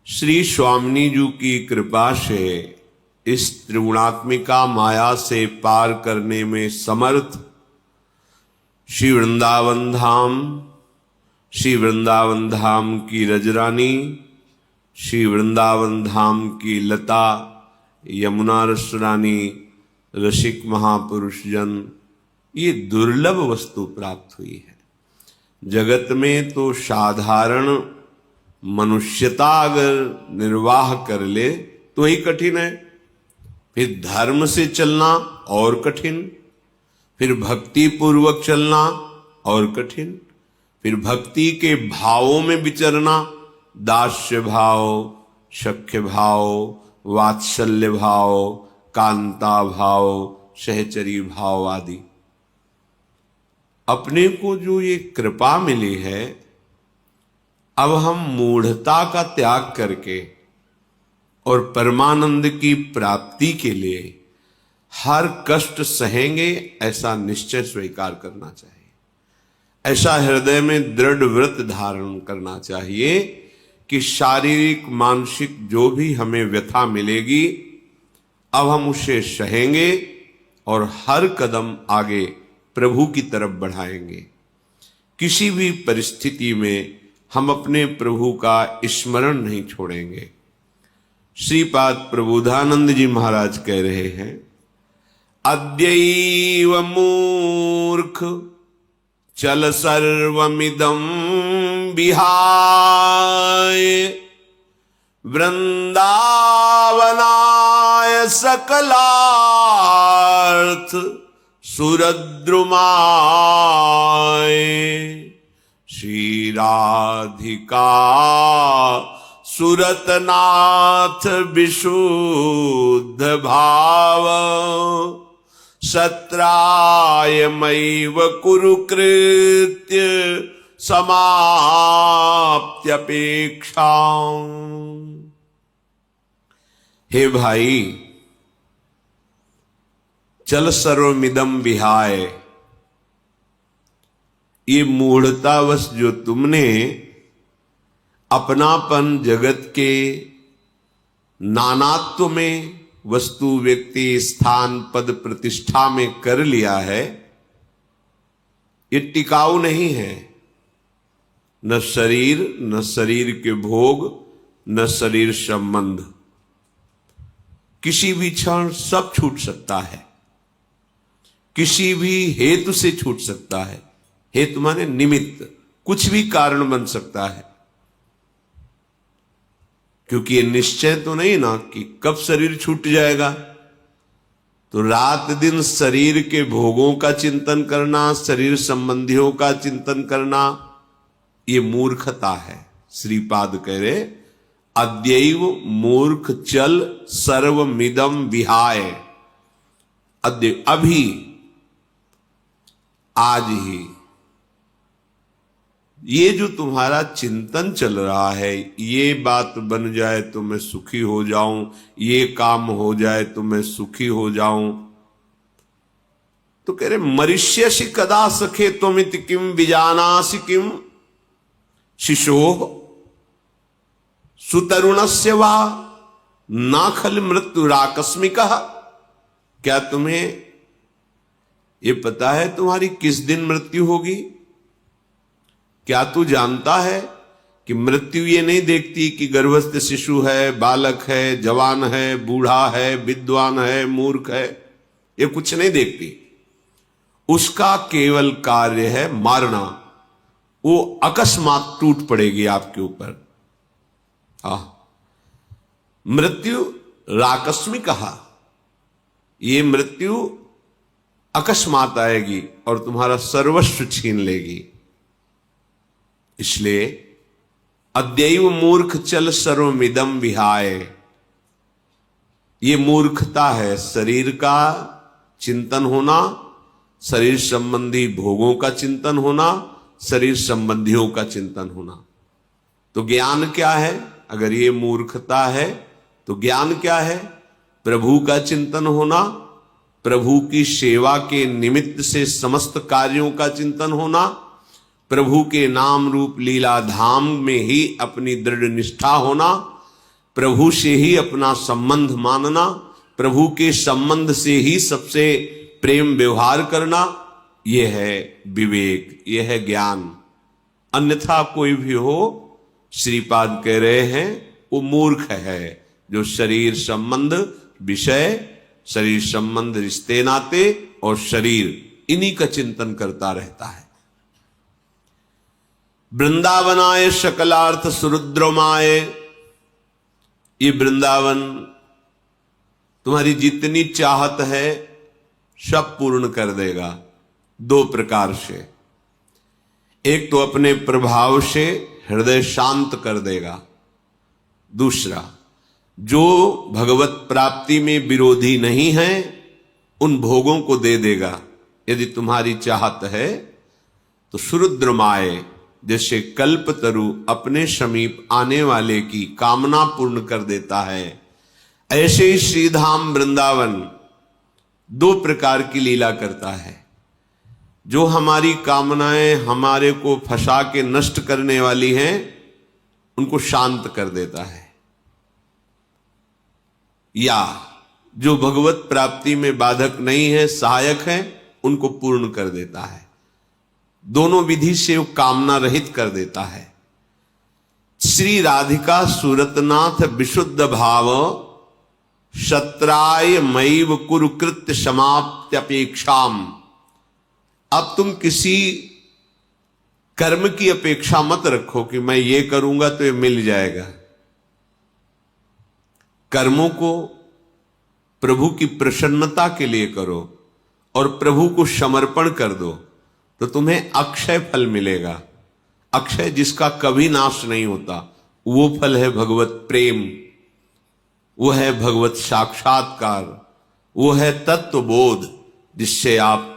श्री स्वामिनी जी की कृपा से इस त्रिगुणात्मिका माया से पार करने में समर्थ श्री वृंदावन धाम की रजरानी, श्री वृंदावन धाम की लता, यमुना रस रानी, रसिक महापुरुष जन, ये दुर्लभ वस्तु प्राप्त हुई है। जगत में तो साधारण मनुष्यता अगर निर्वाह कर ले तो ही कठिन है, फिर धर्म से चलना और कठिन, फिर भक्ति पूर्वक चलना और कठिन, फिर भक्ति के भावों में विचरना, दास्य भाव, सख्य भाव, वात्सल्य भाव, कांता भाव, सहचरी भाव आदि। अपने को जो ये कृपा मिली है, अब हम मूढ़ता का त्याग करके और परमानंद की प्राप्ति के लिए हर कष्ट सहेंगे, ऐसा निश्चय स्वीकार करना चाहिए। ऐसा हृदय में दृढ़ व्रत धारण करना चाहिए कि शारीरिक मानसिक जो भी हमें व्यथा मिलेगी, अब हम उसे सहेंगे और हर कदम आगे प्रभु की तरफ बढ़ाएंगे। किसी भी परिस्थिति में हम अपने प्रभु का स्मरण नहीं छोड़ेंगे। श्रीपाद प्रबोधानंद जी महाराज कह रहे हैं, अद्यैव मूर्ख चल सर्वमिदं विहाय, वृंदावनाय सकलार्थ सुरद्रुमाय, श्री राधिका सुरतनाथ विशुद्ध भाव, सत्रायमैव कुरुकृत्य समाप्त्यपेक्षां। हे भाई, चल सर्वमिदं विहाय, ये मूढ़तावश जो तुमने अपनापन जगत के नानात्व में, वस्तु व्यक्ति स्थान पद प्रतिष्ठा में कर लिया है, ये टिकाऊ नहीं है। न शरीर, न शरीर के भोग, न शरीर संबंध, किसी भी क्षण सब छूट सकता है, किसी भी हेतु से छूट सकता है। हेतु माने निमित्त, कुछ भी कारण बन सकता है, क्योंकि ये निश्चय तो नहीं ना कि कब शरीर छूट जाएगा। तो रात दिन शरीर के भोगों का चिंतन करना, शरीर संबंधियों का चिंतन करना, ये मूर्खता है। श्रीपाद कह रहे, अद्यैव मूर्ख चल सर्वमिदं विहाय, अद्य, अभी, आज ही ये जो तुम्हारा चिंतन चल रहा है, ये बात बन जाए तो मैं सुखी हो जाऊं, ये काम हो जाए तो मैं सुखी हो जाऊं, तो कह रहे मरिष्यसि कदा सखे त्वमिति किम विजानासि किम शिशोः सुतरुणस्य वा ना खल मृत्युराकस्मिकः। क्या तुम्हें ये पता है तुम्हारी किस दिन मृत्यु होगी? क्या तू जानता है कि मृत्यु ये नहीं देखती कि गर्भस्थ शिशु है, बालक है, जवान है, बूढ़ा है, विद्वान है, मूर्ख है, ये कुछ नहीं देखती। उसका केवल कार्य है मारना। वो अकस्मात टूट पड़ेगी आपके ऊपर। मृत्यु राकस्मिकः, ये मृत्यु अकस्मात आएगी और तुम्हारा सर्वस्व छीन लेगी। इसलिए अद्यैव मूर्ख चल सर्वमिदं विहाय, ये मूर्खता है। शरीर का चिंतन होना, शरीर संबंधी भोगों का चिंतन होना, शरीर संबंधियों का चिंतन होना। तो ज्ञान क्या है? अगर ये मूर्खता है तो ज्ञान क्या है? प्रभु का चिंतन होना, प्रभु की सेवा के निमित्त से समस्त कार्यों का चिंतन होना, प्रभु के नाम रूप लीला धाम में ही अपनी दृढ़ निष्ठा होना, प्रभु से ही अपना संबंध मानना, प्रभु के संबंध से ही सबसे प्रेम व्यवहार करना, यह है विवेक, यह है ज्ञान। अन्यथा कोई भी हो, श्रीपाद कह रहे हैं वो मूर्ख है जो शरीर संबंध, विषय, शरीर संबंध, रिश्ते नाते और शरीर, इन्हीं का चिंतन करता रहता है। वृंदावनाय सकलार्थ सुरुद्रमाय, ये वृंदावन तुम्हारी जितनी चाहत है सब पूर्ण कर देगा। दो प्रकार से, एक तो अपने प्रभाव से हृदय शांत कर देगा, दूसरा जो भगवत प्राप्ति में विरोधी नहीं है उन भोगों को दे देगा। यदि तुम्हारी चाहत है तो सुरुद्रमाए, जैसे कल्पतरु अपने समीप आने वाले की कामना पूर्ण कर देता है, ऐसे ही श्रीधाम वृंदावन दो प्रकार की लीला करता है। जो हमारी कामनाएं हमारे को फंसा के नष्ट करने वाली हैं उनको शांत कर देता है, या जो भगवत प्राप्ति में बाधक नहीं है, सहायक है, उनको पूर्ण कर देता है। दोनों विधि से वो कामना रहित कर देता है। श्री राधिका सूरतनाथ विशुद्ध भाव शत्राय मैव कुरुकृत्य समाप्ति अपेक्षाम। अब तुम किसी कर्म की अपेक्षा मत रखो कि मैं ये करूंगा तो ये मिल जाएगा। कर्मों को प्रभु की प्रसन्नता के लिए करो और प्रभु को समर्पण कर दो तो तुम्हें अक्षय फल मिलेगा। अक्षय जिसका कभी नाश नहीं होता, वो फल है भगवत प्रेम, वो है भगवत साक्षात्कार, वो है तत्वबोध, जिससे आप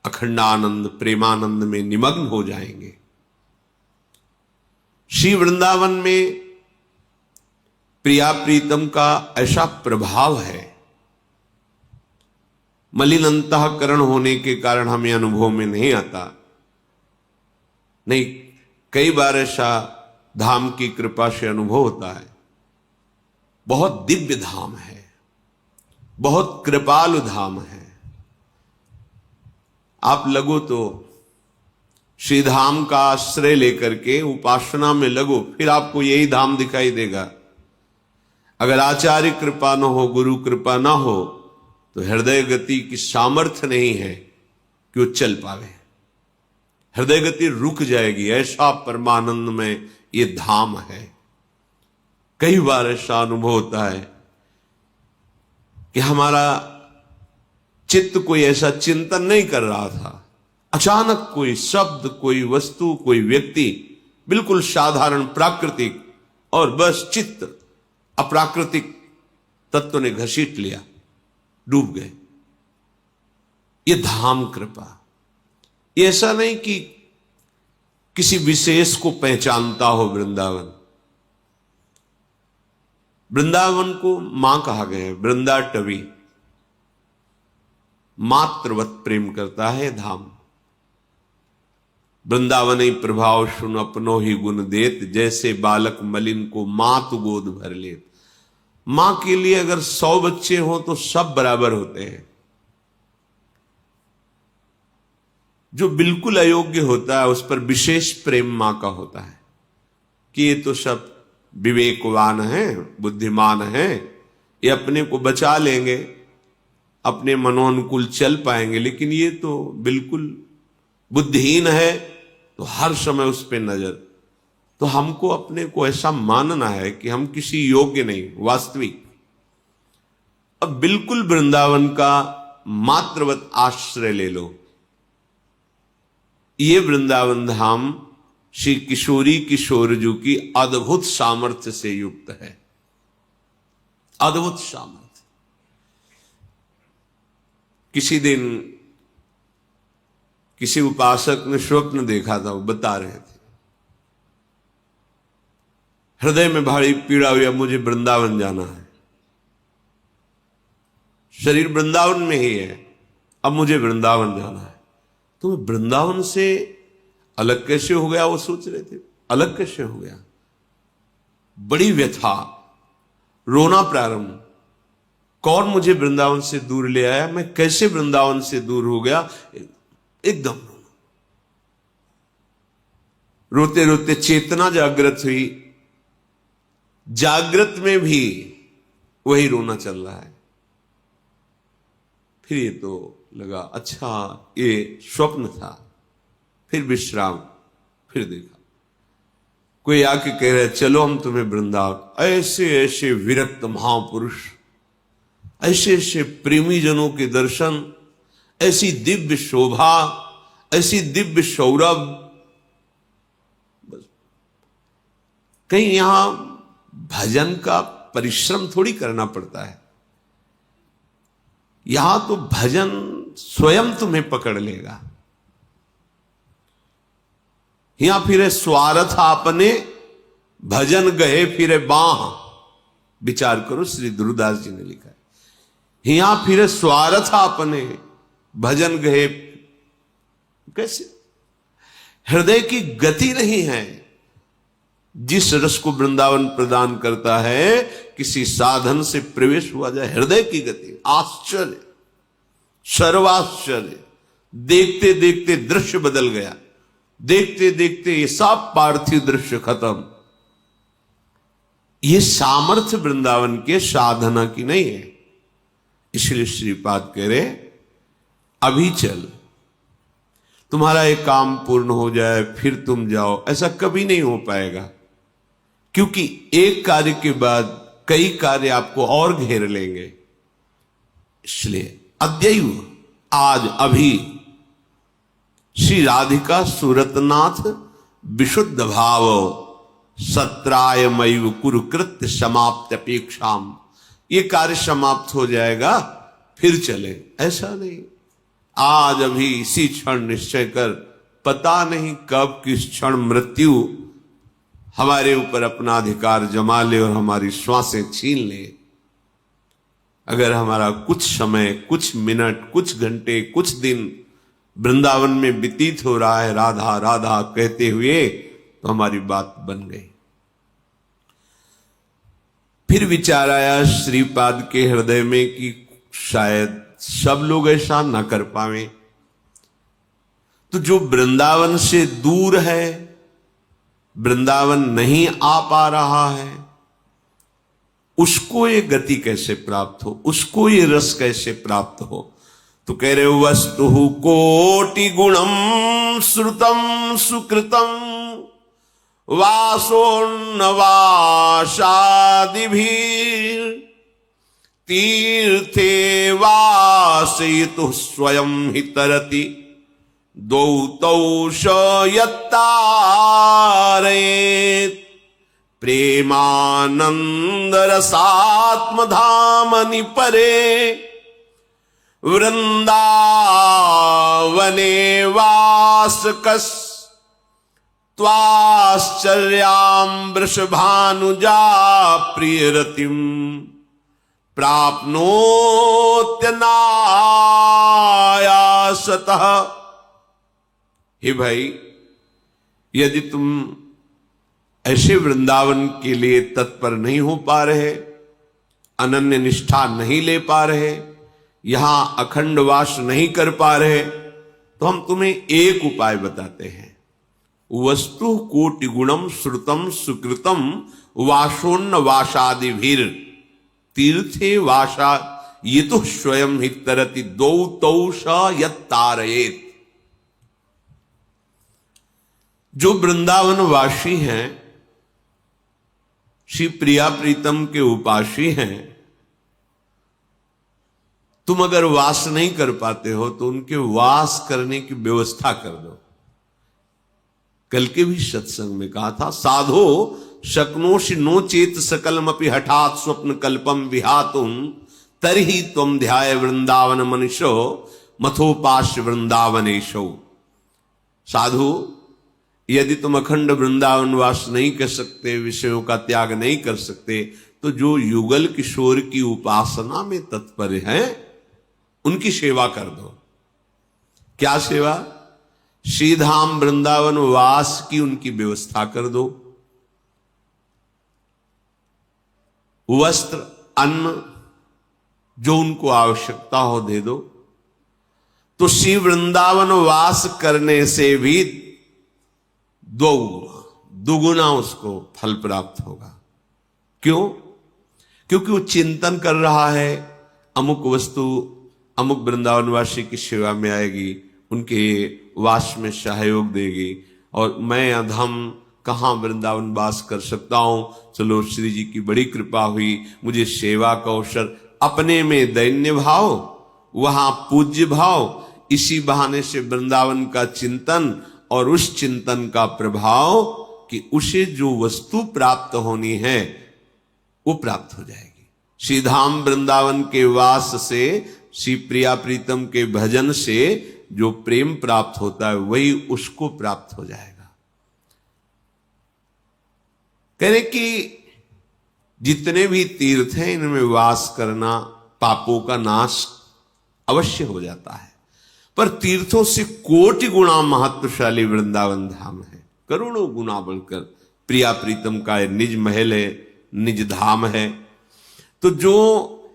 अखंडानंद प्रेमानंद में निमग्न हो जाएंगे। श्री वृंदावन में प्रिया प्रीतम का ऐसा प्रभाव है, मलिन अंतःकरण होने के कारण हमें अनुभव में नहीं आता। नहीं, कई बार ऐसा धाम की कृपा से अनुभव होता है। बहुत दिव्य धाम है, बहुत कृपालु धाम है। आप लगो तो श्री धाम का आश्रय लेकर के उपासना में लगो, फिर आपको यही धाम दिखाई देगा। अगर आचार्य कृपा न हो, गुरु कृपा न हो, तो हृदय गति की सामर्थ्य नहीं है कि वो चल पावे। हृदय गति रुक जाएगी। ऐसा परमानंद में ये धाम है। कई बार ऐसा अनुभव होता है कि हमारा चित्त कोई ऐसा चिंतन नहीं कर रहा था, अचानक कोई शब्द, कोई वस्तु, कोई व्यक्ति बिल्कुल साधारण प्राकृतिक, और बस चित्त अप्राकृतिक तत्व ने घसीट लिया, डूब गए। ये धाम कृपा। ये ऐसा नहीं कि किसी विशेष को पहचानता हो वृंदावन। वृंदावन को मां कहा गया है, वृंदा टवी, मातृवत प्रेम करता है धाम। वृंदावन ही प्रभाव सुन अपनो ही गुण देत, जैसे बालक मलिन को मात गोद भर लेत। मां के लिए अगर 100 बच्चे हों तो सब बराबर होते हैं। जो बिल्कुल अयोग्य होता है उस पर विशेष प्रेम मां का होता है कि ये तो सब विवेकवान हैं, बुद्धिमान हैं, ये अपने को बचा लेंगे, अपने मनोनुकूल चल पाएंगे, लेकिन ये तो बिल्कुल बुद्धिहीन है, तो हर समय उस पर नजर। तो हमको अपने को ऐसा मानना है कि हम किसी योग्य नहीं, वास्तविक। अब बिल्कुल वृंदावन का मात्रवत आश्रय ले लो। ये वृंदावन धाम श्री किशोरी किशोरजू की अद्भुत सामर्थ्य से युक्त है। अद्भुत सामर्थ्य। किसी दिन किसी उपासक ने स्वप्न देखा था, वो बता रहे थे, हृदय में भारी पीड़ा हुई, अब मुझे वृंदावन जाना है, शरीर वृंदावन में ही है, अब मुझे वृंदावन जाना है। तो वृंदावन से अलग कैसे हो गया, वो सोच रहे थे, अलग कैसे हो गया। बड़ी व्यथा, रोना प्रारंभ। कौन मुझे वृंदावन से दूर ले आया, मैं कैसे वृंदावन से दूर हो गया, एकदम रोना। रोते रोते चेतना जागृत हुई, जागृत में भी वही रोना चल रहा है। फिर ये तो लगा अच्छा ये स्वप्न था, फिर विश्राम, फिर देखा कोई आके कह रहा है चलो हम तुम्हें वृंदावन। ऐसे ऐसे विरक्त महापुरुष, ऐसे ऐसे प्रेमी जनों के दर्शन, ऐसी दिव्य शोभा, ऐसी दिव्य सौरभ। कहीं यहां भजन का परिश्रम थोड़ी करना पड़ता है, यहां तो भजन स्वयं तुम्हें पकड़ लेगा। यहां फिरे स्वार्थ आपने, भजन गए फिरे बाह। विचार करो, श्री दुर्दास जी ने लिखा है, यहां फिरे स्वार्थ आपने, भजन गए। कैसे? हृदय की गति नहीं है। जिस रस को वृंदावन प्रदान करता है, किसी साधन से प्रवेश हुआ जाए, हृदय की गति, आश्चर्य, सर्वाश्चर्य। देखते देखते दृश्य बदल गया, देखते देखते ये सब पार्थिव दृश्य खत्म। ये सामर्थ्य वृंदावन के साधना की नहीं है। इसलिए श्रीपाद कह रहे अभी चल, तुम्हारा एक काम पूर्ण हो जाए फिर तुम जाओ, ऐसा कभी नहीं हो पाएगा। क्योंकि एक कार्य के बाद कई कार्य आपको और घेर लेंगे। इसलिए अद्यैव, आज, अभी श्री राधिका सूरतनाथ विशुद्ध भाव सत्रायमैव कुरुकृत्य समाप्त अपेक्षाम, ये कार्य समाप्त हो जाएगा फिर चले, ऐसा नहीं। आज अभी इसी क्षण निश्चय कर, पता नहीं कब किस क्षण मृत्यु हमारे ऊपर अपना अधिकार जमा ले और हमारी श्वासें छीन ले। अगर हमारा कुछ समय, कुछ मिनट, कुछ घंटे, कुछ दिन वृंदावन में व्यतीत हो रहा है राधा राधा कहते हुए, तो हमारी बात बन गई। फिर विचार आया श्रीपाद के हृदय में कि शायद सब लोग ऐसा न कर पावे, तो जो वृंदावन से दूर है, वृंदावन नहीं आ पा रहा है, उसको ये गति कैसे प्राप्त हो, उसको ये रस कैसे प्राप्त हो। तो कह रहे वस्तु कोटि गुणम श्रुतम सुकृतम वासोन्नवासादिभिः तीर्थे वासयितुः स्वयं हि तरति द्वौ यत्तारयेत् प्रेमानंदरसात्मधामनि परे वृंदावने वासकस् त्वाश्चर्यां वृषभानुजा प्रियरतिम् प्राप्नोत्यनायासतः। हे भाई, यदि तुम ऐसे वृंदावन के लिए तत्पर नहीं हो पा रहे, अनन्य निष्ठा नहीं ले पा रहे, यहां अखंड वास नहीं कर पा रहे, तो हम तुम्हें एक उपाय बताते हैं। वस्तु कोटि गुणम श्रुतम सुकृतम वासोन्न वासादिभिर तीर्थे वासा ये तो स्वयं ही तरति दौ तौ स यत्तारयेत्। जो वृंदावन वासी हैं, श्री प्रिया प्रीतम के उपासी हैं, तुम अगर वास नहीं कर पाते हो तो उनके वास करने की व्यवस्था कर दो। कल के भी सत्संग में कहा था, साधो शक्नोषि नो चेत सकलमपि हठात स्वप्न कल्पम विहातुम तरहि त्वं ध्याय वृंदावन मनुष्यो मथोपास्य वृंदावनेशो। साधु, यदि तुम अखंड वृंदावन वास नहीं कर सकते, विषयों का त्याग नहीं कर सकते, तो जो युगल किशोर की उपासना में तत्पर हैं उनकी सेवा कर दो। क्या सेवा? श्रीधाम वृंदावन वास की उनकी व्यवस्था कर दो। वस्त्र, अन्न, जो उनको आवश्यकता हो दे दो, तो श्री वृंदावन वास करने से भी दुगुना उसको फल प्राप्त होगा। क्यों? क्योंकि वो चिंतन कर रहा है अमुक वस्तु अमुक वृंदावनवासी की सेवा में आएगी, उनके वास में सहयोग देगी, और मैं अधम कहाँ वृंदावन वास कर सकता हूं। चलो श्री जी की बड़ी कृपा हुई, मुझे सेवा का अवसर, अपने में दैन्य भाव, वहां पूज्य भाव, इसी बहाने से वृंदावन का चिंतन और उस चिंतन का प्रभाव कि उसे जो वस्तु प्राप्त होनी है वो प्राप्त हो जाएगी। श्री धाम वृंदावन के वास से, श्री प्रिया प्रीतम के भजन से जो प्रेम प्राप्त होता है वही उसको प्राप्त हो जाएगा। कह रहे कि जितने भी तीर्थ हैं इनमें वास करना पापों का नाश अवश्य हो जाता है, पर तीर्थों से कोटि गुणा महत्वशाली वृंदावन धाम है, करोड़ों गुना बढ़कर। प्रिया प्रीतम का निज महल है, निज धाम है। तो जो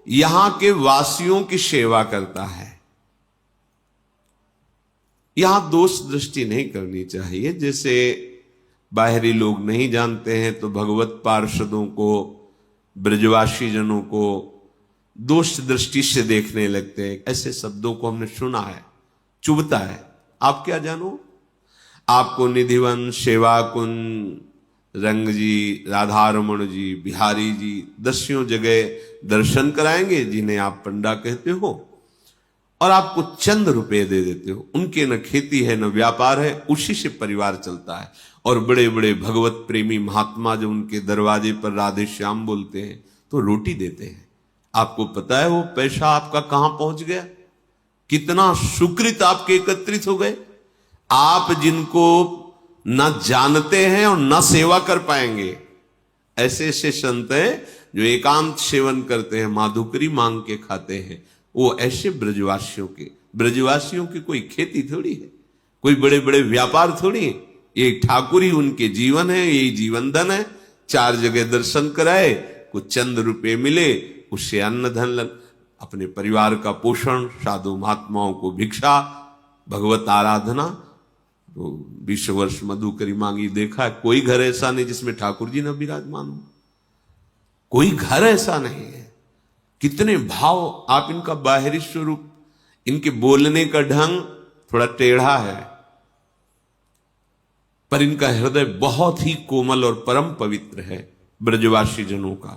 यहां के वासियों की सेवा करता है, यहां दोष दृष्टि नहीं करनी चाहिए। जैसे बाहरी लोग नहीं जानते हैं तो भगवत पार्षदों को, ब्रजवासी जनों को दोष दृष्टि से देखने लगते हैं। ऐसे शब्दों को हमने सुना है, चुभता है। आप क्या जानो, आपको निधिवन, सेवा कुंज, रंग जी, राधा रमण जी, बिहारी जी, दसियों जगह दर्शन कराएंगे जिन्हें आप पंडा कहते हो, और आपको चंद रुपए दे देते हो। उनके न खेती है न व्यापार है, उसी से परिवार चलता है। और बड़े बड़े भगवत प्रेमी महात्मा जो उनके दरवाजे पर राधे श्याम बोलते हैं तो रोटी देते हैं। आपको पता है वो पैसा आपका कहां पहुंच गया, कितना सुकृत आपके एकत्रित हो गए। आप जिनको न जानते हैं और न सेवा कर पाएंगे, ऐसे ऐसे संत हैं जो एकांत सेवन करते हैं, माधुकरी मांग के खाते हैं। वो ऐसे ब्रजवासियों की कोई खेती थोड़ी है, कोई बड़े बड़े व्यापार थोड़ी है। ये ठाकुर ही उनके जीवन है, यही जीवन धन है। 4 जगह दर्शन कराए, कुछ चंद रुपए मिले, उससे अन्न धन अपने परिवार का पोषण, साधु महात्माओं को भिक्षा, भगवत आराधना। तो 20 वर्ष मधुकरी मांगी देखा है, कोई घर ऐसा नहीं जिसमें ठाकुर जी न विराजमान हो, कोई घर ऐसा नहीं है। कितने भाव! आप इनका बाहरी स्वरूप, इनके बोलने का ढंग थोड़ा टेढ़ा है, पर इनका हृदय बहुत ही कोमल और परम पवित्र है ब्रजवासी जनों का।